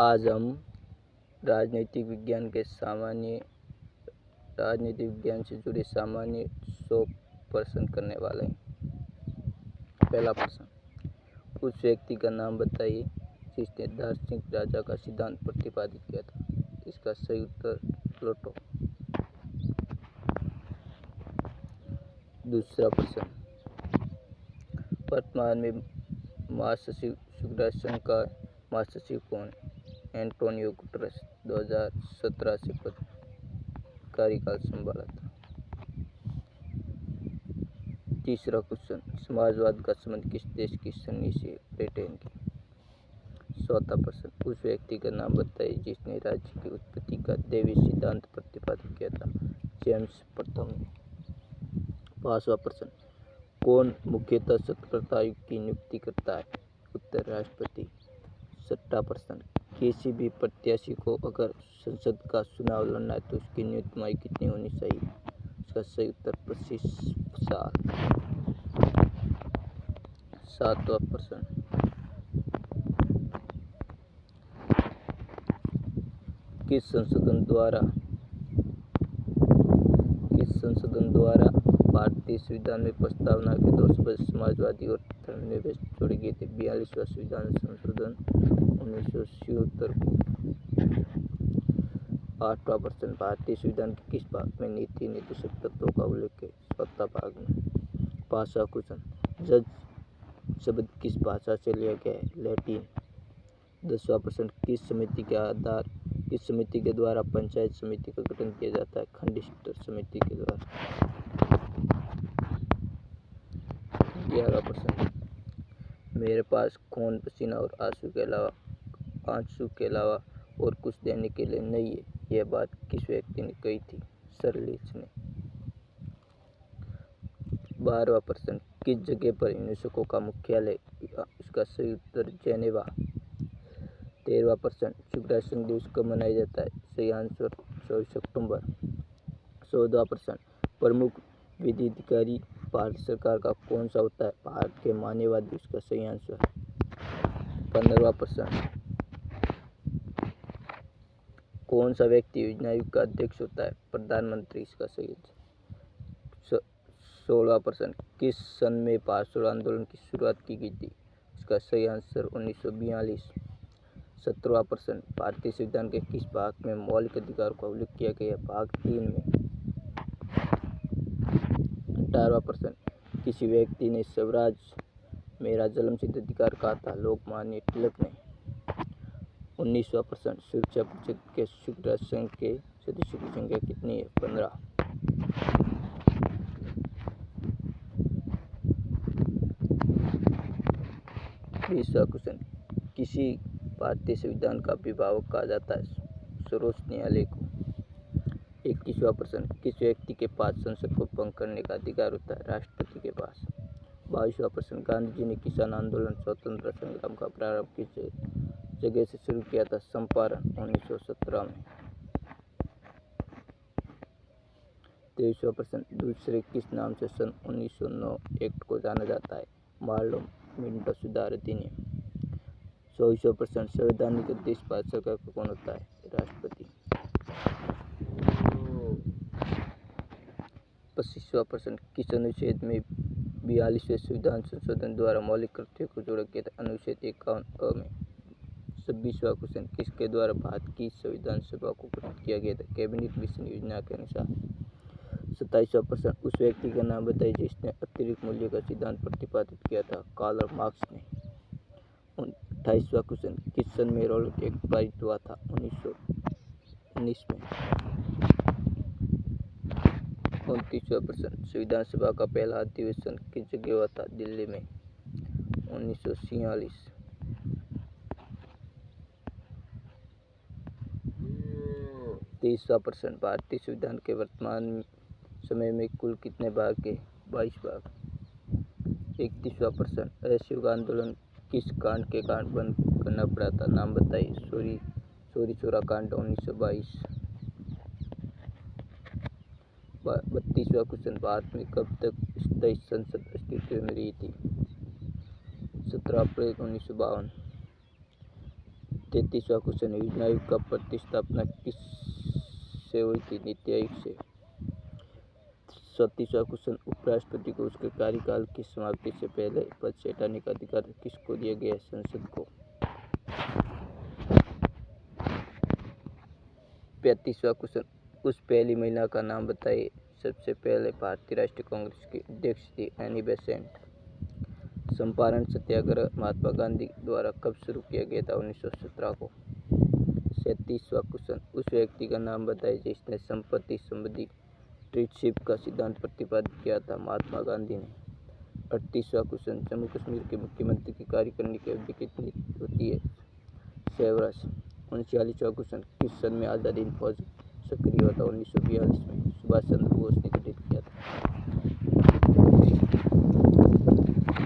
आज हम राजनीतिक विज्ञान से जुड़े सामान्य 100 प्रश्न करने वाले हैं। पहला प्रश्न, उस व्यक्ति का नाम बताइए जिसने दार्शनिक राजा का सिद्धांत प्रतिपादित किया था। इसका सही उत्तर प्लेटो। दूसरा प्रश्न, वर्तमान में महासचिव सुरक्षा संघ का महासचिव कौन है? एंटोनियो गुटेरेस 2017 से पद कार्यकाल संभाला था। तीसरा क्वेश्चन, समाजवाद का संबंध किस देश की सन्नी से? ब्रिटेन की। चौथा प्रश्न, उस व्यक्ति का नाम बताइए जिसने राज्य की उत्पत्ति का दैवीय सिद्धांत प्रतिपादित किया था। जेम्स प्रथम। पांचवा प्रश्न, कौन मुख्यतः सत्ताकर्ता आयुक्त की नियुक्ति करता है? उत्तर राष्ट्रपति। छठा प्रश्न, किसी भी प्रत्याशी को अगर संसद का चुनाव लड़ना है तो उसकी न्यूनतम आयु कितनी होनी चाहिए? इसका सही उत्तर 25 साल। सातवां प्रश्न, किस संशोधन द्वारा भारतीय संविधान में प्रस्तावना के 2 सदस्य समाजवादी और धर्मनिरपेक्ष जोड़े गए थे? 42वां संविधान संशोधन 1977 को। आठवां प्रश्न, भारतीय संविधान के किस भाग में नीति निर्देशक तत्वों का उल्लेख है? 4वां भाग में। पांचवां क्वेश्चन, जज शब्द किस भाषा से लिया गया है? लैटिन। 10वां प्रश्न, किस समिति के द्वारा पंचायत समिति का गठन किया जाता है? खंड समिति के द्वारा। 11वां प्रश्न, मेरे पास खून पसीना और आंसू के अलावा और कुछ देने के लिए नहीं है, यह बात किस व्यक्ति ने कही थी? सर लीच ने। 12वां प्रश्न, किस जगह पर यूनेस्को का मुख्यालय? इसका सही उत्तर जेनेवा। 13वां प्रश्न, सुरक्षा संघ दिवस कब मनाया जाता है? सही आंसर 24 अक्टूबर। 14वां प्रश्न, प्रमुख विधि अधिकारी भारत सरकार का कौन सा होता है? भारत के मानवाधिकार। इसका सही आंसर। 15वां प्रश्न, कौन सा व्यक्ति योजना आयोग का अध्यक्ष होता है? प्रधानमंत्री। इसका सही आंसर। 16वां प्रश्न, किस सन में भारत छोड़ो आंदोलन की शुरुआत की गई थी? इसका सही आंसर 1942। 17वां प्रश्न, भारतीय संविधान के किस भाग में मौलिक अधिकार का उल्लेख किया गया है? भाग 3 में। 18वां प्रश्न, किसी व्यक्ति ने स्वराज मेरा जन्मसिद्ध अधिकार कहा था? लोकमान्य तिलक ने। 19वां प्रश्न, सुरक्षा परिषद के संयुक्त संघ के सदस्यों की संख्या कितनी है? 15। 20वां क्वेश्चन, किसी भारतीय संविधान का अभिभावक कहा जाता है? सर्वोच्च न्यायालय को। 21वां प्रश्न, किस व्यक्ति के पास संसद को भंग करने का अधिकार होता है? राष्ट्रपति के पास। 22वां प्रश्न, गांधी जी ने किसान आंदोलन स्वतंत्रता संग्राम का प्रारंभ किस जगह से शुरू किया था? चंपारण 1917 में। 23वां प्रश्न, दूसरे किस नाम से सन 1909 एक्ट को जाना जाता है? मार्लो मिंटो सुधार अधिनियम। 24वां प्रश्न, संवैधानिक अध्यक्ष भारत सरकार का कौन होता है? राष्ट्रपति। 25वां प्रश्न, किस अनुच्छेद में 42वें संविधान संशोधन द्वारा मौलिक कर्तव्यों को जोड़ा गया था? अनुच्छेद 51 में। 26वां क्वेश्चन, किसके द्वारा भारत की संविधान सभा को गठित किया गया था? कैबिनेट मिशन योजना के अनुसार। 27वां प्रश्न, उस व्यक्ति का नाम बताइए जिसने अतिरिक्त मूल्य का सिद्धांत प्रतिपादित किया था? कार्ल मार्क्स ने। 28वां क्वेश्चन, किस सन में रॉलेट एक्ट पारित हुआ था? 1919 में। 29वां प्रश्न, संविधान सभा का पहला अधिवेशन किस जगह हुआ था? दिल्ली में 1946। 23वां प्रश्न, भारतीय संविधान के वर्तमान समय में कुल कितने भाग हैं? 22 भाग। 31वां प्रश्न, असहयोग आंदोलन किस कांड के कारण बंद करना पड़ा था? नाम बताइए। चोरी चौरा कांड 1922। 32वां क्वेश्चन, भारत में कब तक स्थायी संसद अस्तित्व में रही थी? 17 अप्रैल 1952। 33वां क्वेश्चन, योजना आयोग का प्रतिस्थापना किससे हुई थी? नीति आयोग से। 37वां क्वेश्चन, उपराष्ट्रपति को उसके कार्यकाल की समाप्ति से पहले पद से हटाने का अधिकार किसको दिया गया है? संसद को। 35वां क्वेश्चन, उस पहली महिला का नाम बताइए। सबसे पहले भारतीय राष्ट्रीय कांग्रेस की अध्यक्ष थी एनी बेसेंट। चंपारण सत्याग्रह महात्मा गांधी द्वारा कब शुरू किया गया था? 1917 को। 37वां क्वेश्चन, उस व्यक्ति का नाम बताइए जिसने संपत्ति संबंधी ट्रस्टीशिप का सिद्धांत प्रतिपादित किया था? महात्मा गांधी ने। 38वां क्वेश्चन, जम्मू कश्मीर के मुख्यमंत्री की कार्य करने की अवधि कितनी होती है? 6 वर्ष। 39वां क्वेश्चन, किस सन में आज़ादी हिंद फौज सक्रिय हुआ था? 1942 में। सुभाष चंद्र बोस ने गठित किया था।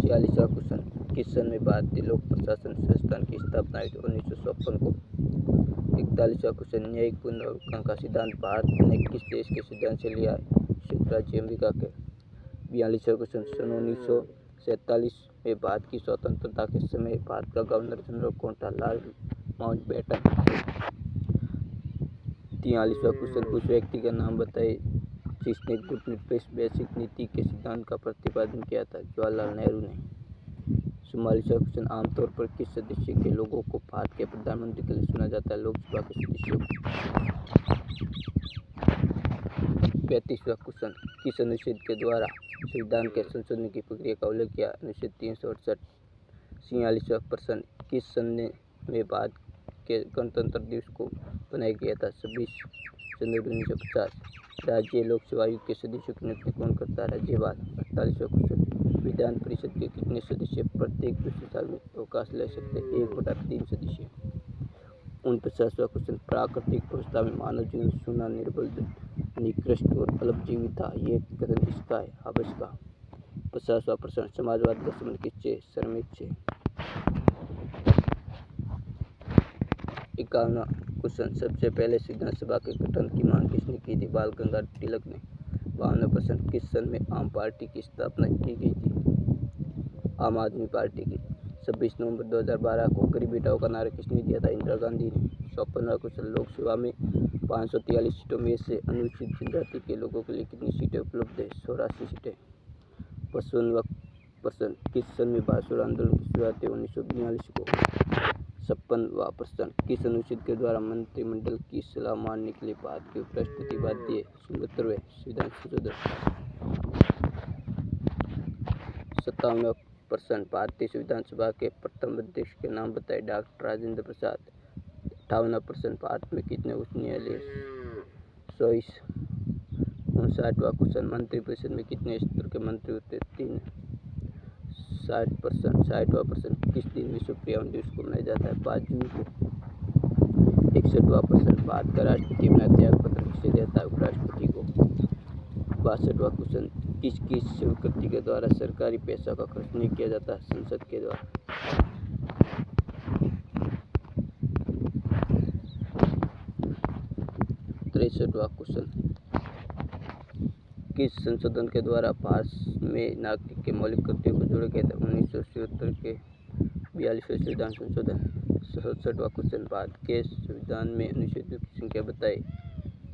46वां क्वेश्चन, किस सन में भारतीय लोक प्रशासन संस्थान की स्थापना हुई थी? 1956 को। 41वां क्वेश्चन, न्यायिक पुनर्विवेचन का सिद्धांत भारत ने किस देश के सिद्धांत से लिया है? संयुक्त राज्य अमेरिका के। 42वां क्वेश्चन, सन 1947 में भारत की स्वतंत्रता के समय भारत का गवर्नर जनरल कौन था? Lord Mountbatten. 43वां क्वेश्चन, उस व्यक्ति का नाम बताइए जिसने गुटनिरपेक्ष वैश्विक नीति के सिद्धांत का प्रतिपादन किया था? जवाहरलाल नेहरू ने। 44वां क्वेश्चन, आमतौर पर किस सदस्य के लोगों को भारत के प्रधानमंत्री के लिए चुना जाता है? लोकसभा के सदस्यों को। 35वां क्वेश्चन, किस अनुच्छेद के द्वारा संविधान के संशोधन की प्रक्रिया का उल्लेख किया? अनुच्छेद 368। 46वां प्रश्न, किस सन में भारत के गणतंत्र दिवस को बनाया गया था? 26 जनवरी 1950। राज्य लोकसेवा आयोग के सदस्यों की नियुक्ति कौन करता है? राज्यपाल। 48वां क्वेश्चन, विधान परिषद के कितने सदस्य प्रत्येक दूसरे साल में अवकाश ले सकते हैं? 1/3 सदस्य। 49वां क्वेश्चन, प्राकृतिक अवस्था में मानव जीवन सूना, निर्बल, निकृष्ट और अल्प जीवी था, ये कथन किसका है? हाबस का। 50वां प्रश्न, समाजवाद का संबंध किससे? श्रमिक से। 51वां क्वेश्चन, सबसे पहले संविधान सभा के गठन की मांग किसने की थी? बाल गंगाधर तिलक ने। 52वां प्रश्न, किस सन में आम पार्टी की स्थापना की गई थी? आम आदमी पार्टी की। 26 नवंबर 2012 को गरीब हटाओ का नारा किसने दिया था? इंदिरा गांधी ने। 54वां क्वेश्चन, लोकसभा में 543 सीटों में से अनुसूचित जनजाति के लोगों के लिए कितनी सीटें उपलब्ध है? 84 सीटें। 55वां प्रश्न, किस सन में भाषण आंदोलन की शुरुआत हुई? 1942 को। 56वां प्रश्न, किस अनुच्छेद के द्वारा मंत्रिमंडल की सलाह मानने के लिए भारत के उपराष्ट्रपति बाध्य है? 76वें संविधान संशोधन। 57वां प्रश्न, भारतीय संविधान सभा के प्रथम अध्यक्ष के नाम बताए? डॉक्टर राजेंद्र प्रसाद। 58वां प्रश्न, भारत में कितने उच्च न्यायालय? 24। 59वां क्वेश्चन, मंत्रिपरिषद में कितने स्तर के मंत्री होते? 3। 60वां प्रश्न, किस दिन विश्व पर्यावरण दिवस को मनाया जाता है? 5 जून को। 61वां प्रश्न, भारत का राष्ट्रपति अपना त्याग पत्र किसे देता है? उपराष्ट्रपति को। 62वां क्वेश्चन, किसकी स्वीकृति के द्वारा सरकारी पैसा का खर्च नहीं किया जाता? संसद के द्वारा। 63वां क्वेश्चन, किस संशोधन के द्वारा भारत में नागरिक के मौलिक कर्तव्यों को जोड़ा गया था? 1977 के 42वें संविधान संशोधन। 67वां क्वेश्चन, भारत के संविधान में अनुच्छेदों की संख्या बताइए?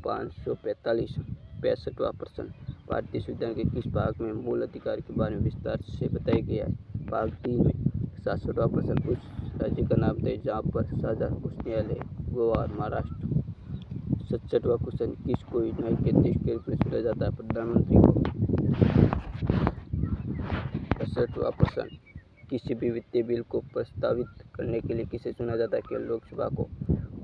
545। 65वां प्रश्न, भारतीय संविधान के किस भाग में मूल अधिकार के बारे में विस्तार से बताया गया है? भाग 3 में। 67वां प्रश्न, उस राज्य का नाम बताइए जहाँ पर साझा उच्च न्यायालय है? गोवा और महाराष्ट्र। 67वां क्वेश्चन, किसको योजना के अध्यक्ष के रूप में चुना जाता है? प्रधानमंत्री को। 68वां प्रश्न, किसी भी वित्तीय बिल को प्रस्तावित करने के लिए किसे चुना जाता है? केवल लोकसभा को।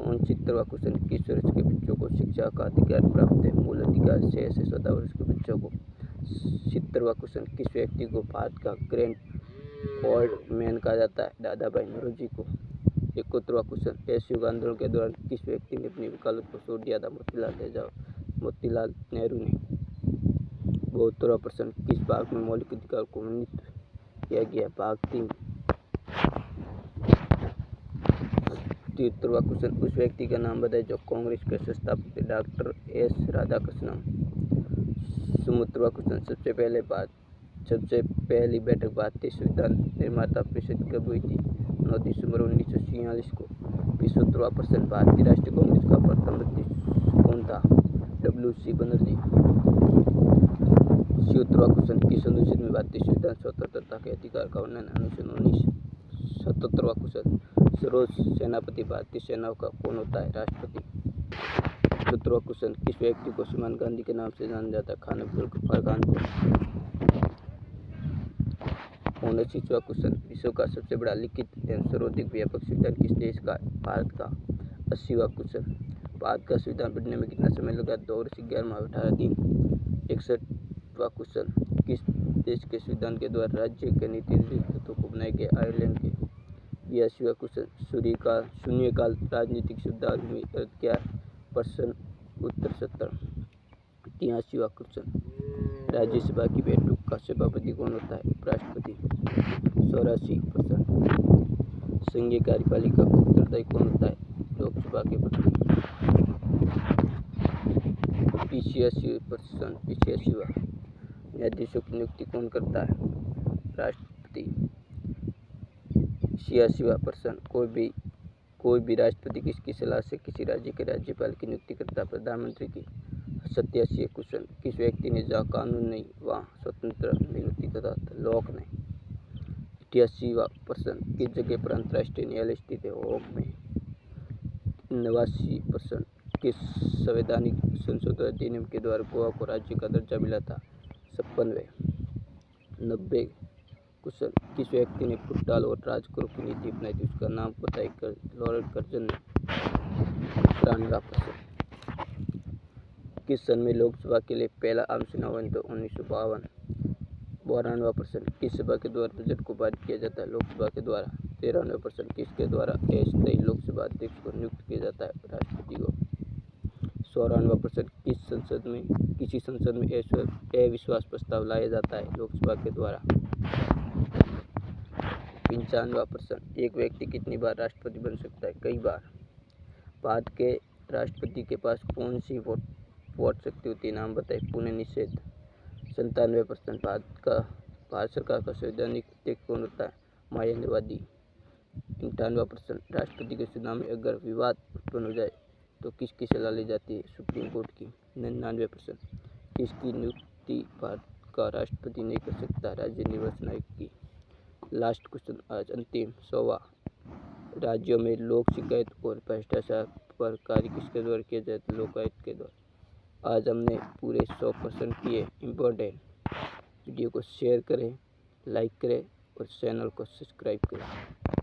69वां क्वेश्चन, किस वर्ष के बच्चों को शिक्षा का अधिकार प्राप्त है? मूल अधिकार 6 से 14 वर्ष के बच्चों को। 70वां क्वेश्चन, किस व्यक्ति को भारत का ग्रैंड ओल्ड मैन कहा जाता है? दादा भाई नौरोजी को। 71वां क्वेश्चन, असहयोग आंदोलन के दौरान किस व्यक्ति ने अपनी वकालत को छोड़ दिया था? मोतीलाल नेहरू ने। 72वां प्रश्न, किस भाग में मौलिक अधिकार को वर्णित किया गया? भाग 3। 73वां क्वेश्चन, उस व्यक्ति का नाम बताइए जो कांग्रेस के संस्थापक थे? Doctor S Radhakrishnan. 74वां क्वेश्चन, सबसे पहली बैठक भारतीय संविधान निर्माता परिषद कब हुई थी? 9 दिसंबर 1946 को। 17वां प्रश्न, भारतीय राष्ट्रीय कांग्रेस का प्रथम अध्यक्ष कौन था? WC बनर्जी। 76वां क्वेश्चन, किस अनुच्छेद में भारतीय संविधान स्वतंत्रता के अधिकार का वर्णन? अनुच्छेद 19। 77वां क्वेश्चन, सर्वोच्च सेनापति भारतीय सेनाओं का कौन होता है? राष्ट्रपति। 78वां क्वेश्चन, किस व्यक्ति को श्रीमान गांधी के नाम से जाना जाता है? खान अब्दुल गफ्फार खान को। 79वां क्वेश्चन, विश्व का सबसे बड़ा लिखित एवं सर्वाधिक व्यापक संविधान किस देश का है? भारत का। 80वां क्वेश्चन, भारत का संविधान बनने में कितना समय लगा? 2 वर्ष 11 माह 18 दिन। 61वां क्वेश्चन, किस देश के संविधान के द्वारा राज्य के नीति तत्वों को बनाए गए? आयरलैंड के। 82वां क्वेश्चन, शून्यकाल राजनीतिक शब्दावली में अर्थ क्या है? प्रश्न उत्तर 70। 83वां क्वेश्चन, राज्यसभा की बैठक का सभापति कौन होता है? उपराष्ट्रपति। 84 प्रश्न, संघीय कार्यपालिका का उत्तरदायी कौन होता है? लोकसभा के प्रति। 85 प्रश्न, 85वां, न्यायाधीशों की नियुक्ति कौन करता है? राष्ट्रपति। 86वां प्रश्न, कोई भी राष्ट्रपति किसकी सलाह से किसी राज्य के राज्यपाल की नियुक्ति करता है? प्रधानमंत्री की। 87 क्वेश्चन, किस व्यक्ति ने जहाँ कानून नहीं वहाँ स्वतंत्र नियुक्ति करा था? लॉक ने। 88वां प्रश्न, किस जगह पर अंतर्राष्ट्रीय न्यायालय स्थित है? होम में। 89 प्रश्न, किस संवैधानिक संशोधन अधिनियम के द्वारा गोवा को राज्य का दर्जा मिला था? 56वें। 90 क्वेश्चन, किस व्यक्ति ने फुटबॉल और राजकोर की नीति अपनाई थी? उसका नाम बताइए। लॉरेंस कर्जन ने। 93वां प्रश्न, किस सन में लोकसभा के लिए पहला आम चुनाव हुआ? 1952। 92वां प्रश्न, किस सभा के द्वारा बजट को पारित किया जाता है? लोकसभा के द्वारा। 13वां प्रश्न, किसके द्वारा अस्थायी लोकसभा अध्यक्ष को नियुक्त किया जाता है? राष्ट्रपति को। 16वां प्रश्न, किसी संसद में अविश्वास प्रस्ताव लाया जाता है? लोकसभा के द्वारा। 95वां प्रश्न, एक व्यक्ति कितनी बार राष्ट्रपति बन सकता है? कई बार। भारत के राष्ट्रपति के पास कौन सी वोट शक्ति होती है? नाम बताइए। पुनः निषेध। 97वां प्रश्न, भारत सरकार का संवैधानिक अध्यक्ष कौन होता है? मायावती। 98वां प्रश्न, राष्ट्रपति के चुनाव में अगर विवाद उत्पन्न हो जाए तो किसकी सलाह ली जाती है? सुप्रीम कोर्ट की। 99वां प्रश्न, किसकी नियुक्ति भारत का राष्ट्रपति नहीं कर सकता? राज्य निर्वाचन आयोग की। लास्ट क्वेश्चन, आज अंतिम 100वां, राज्यों में लोक शिकायत और भ्रष्टाचार पर कार्य किसके द्वारा किया जाए? लोकायुक्त के द्वारा। आज हमने पूरे 100 प्रश्न किए इम्पोर्टेंट। वीडियो को शेयर करें, लाइक करें और चैनल को सब्सक्राइब करें।